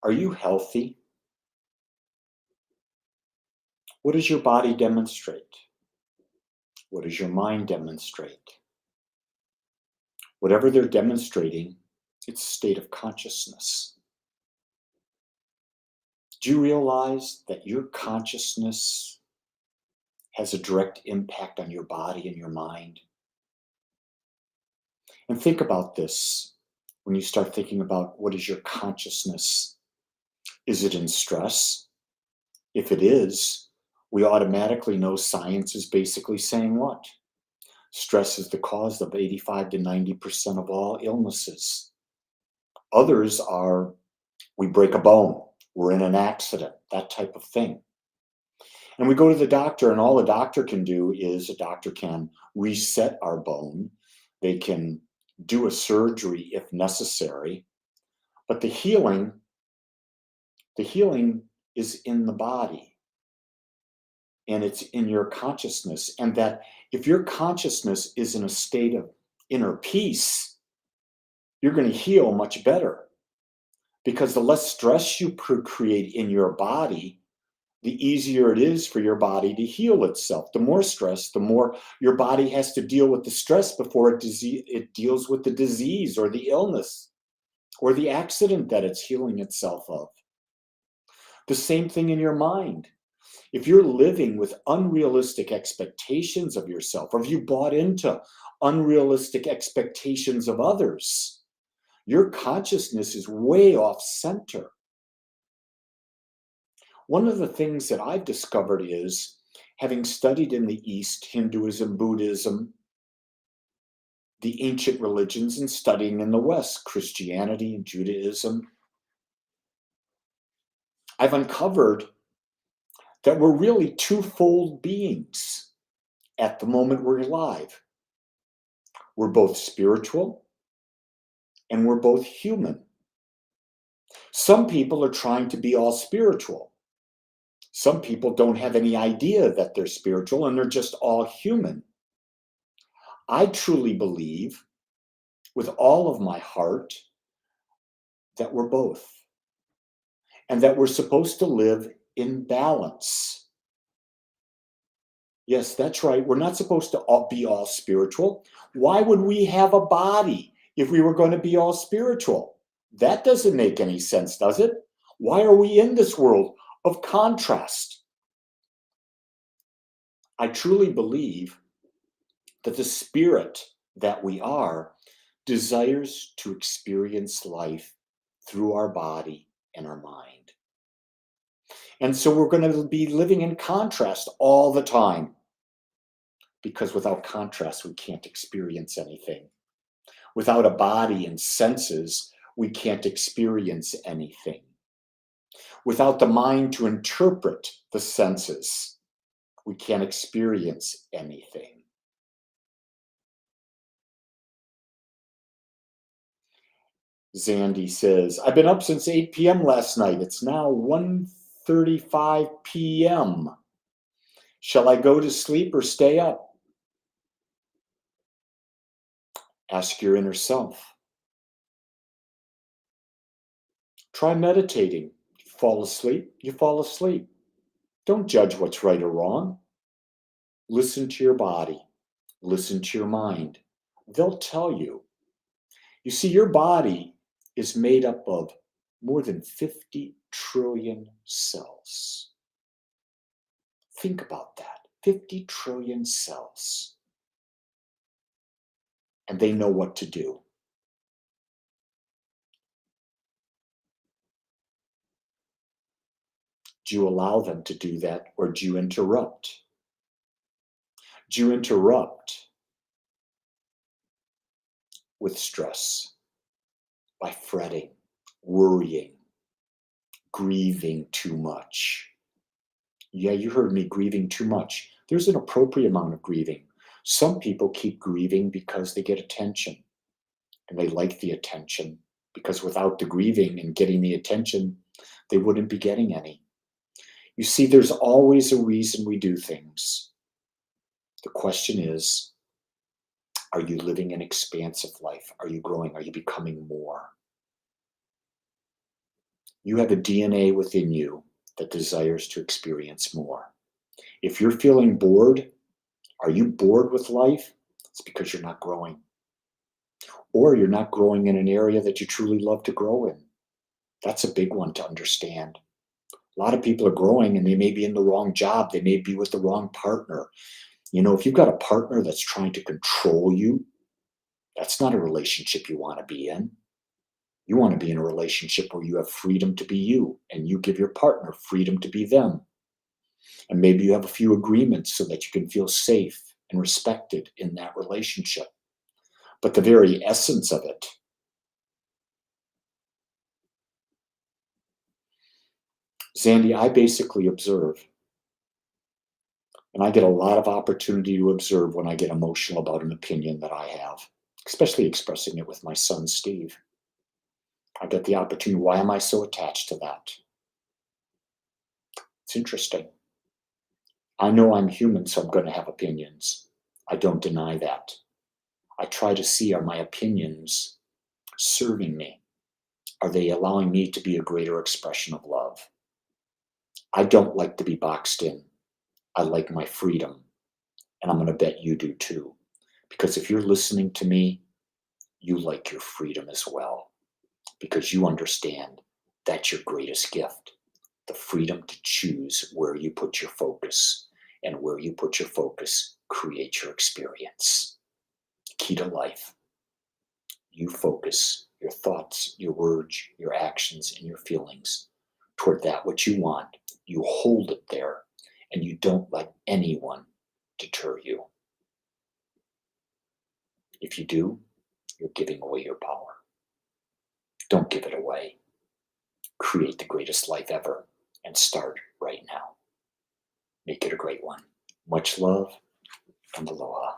Are you healthy? What does your body demonstrate? What does your mind demonstrate? Whatever they're demonstrating, it's a state of consciousness. Do you realize that your consciousness has a direct impact on your body and your mind? And think about this when you start thinking about what is your consciousness. Is it in stress? If it is, we automatically know science is basically saying what? Stress is the cause of 85 to 90% of all illnesses. Others are, we break a bone, we're in an accident, that type of thing. And we go to the doctor, and all the doctor can do is a doctor can reset our bone. They can do a surgery if necessary. But the healing is in the body. And it's in your consciousness. And that if your consciousness is in a state of inner peace, you're going to heal much better. Because the less stress you create in your body, the easier it is for your body to heal itself. The more stress, the more your body has to deal with the stress before it deals with the disease or the illness or the accident that it's healing itself of. The same thing in your mind. If you're living with unrealistic expectations of yourself, or if you bought into unrealistic expectations of others, your consciousness is way off center. One of the things that I've discovered is, having studied in the East, Hinduism, Buddhism, the ancient religions, and studying in the West, Christianity and Judaism, I've uncovered that we're really twofold beings at the moment we're alive. We're both spiritual and we're both human. Some people are trying to be all spiritual. Some people don't have any idea that they're spiritual and they're just all human. I truly believe with all of my heart that we're both, and that we're supposed to live in balance. Yes, that's right. We're not supposed to be all spiritual. Why would we have a body if we were going to be all spiritual? That doesn't make any sense, does it? Why are we in this world of contrast? I truly believe that the spirit that we are desires to experience life through our body and our mind. And so we're going to be living in contrast all the time, because without contrast, we can't experience anything. Without a body and senses, we can't experience anything. Without the mind to interpret the senses, we can't experience anything. Zandy says, I've been up since 8 p.m. last night. It's now 1:35 p.m. Shall I go to sleep or stay up? Ask your inner self. Try meditating. You fall asleep, you fall asleep. Don't judge what's right or wrong. Listen to your body. Listen to your mind. They'll tell you. You see, your body is made up of more than 50 trillion cells. Think about that. 50 trillion cells. And they know what to do. Do you allow them to do that, or do you interrupt? Do you interrupt with stress, by fretting, worrying, grieving too much? Yeah, you heard me, grieving too much. There's an appropriate amount of grieving. Some people keep grieving because they get attention, and they like the attention, because without the grieving and getting the attention, they wouldn't be getting any. You see, there's always a reason we do things. The question is, are you living an expansive life? Are you growing? Are you becoming more? You have a DNA within you that desires to experience more. If you're feeling bored, are you bored with life? It's because you're not growing. Or you're not growing in an area that you truly love to grow in. That's a big one to understand. A lot of people are growing and they may be in the wrong job. They may be with the wrong partner. If you've got a partner that's trying to control you, that's not a relationship you want to be in. You want to be in a relationship where you have freedom to be you and you give your partner freedom to be them. And maybe you have a few agreements so that you can feel safe and respected in that relationship. But the very essence of it, Zandy, I basically observe. And I get a lot of opportunity to observe when I get emotional about an opinion that I have, especially expressing it with my son, Steve. I get the opportunity. Why am I so attached to that? It's interesting. I know I'm human, so I'm going to have opinions. I don't deny that. I try to see, are my opinions serving me? Are they allowing me to be a greater expression of love? I don't like to be boxed in. I like my freedom. And I'm going to bet you do too. Because if you're listening to me, you like your freedom as well. Because you understand that's your greatest gift. The freedom to choose where you put your focus. And where you put your focus creates your experience. Key to life. You focus your thoughts, your words, your actions, and your feelings toward that which you want. You hold it there, and you don't let anyone deter you. If you do, you're giving away your power. Don't give it away. Create the greatest life ever, and start right now. Make it a great one. Much love and aloha.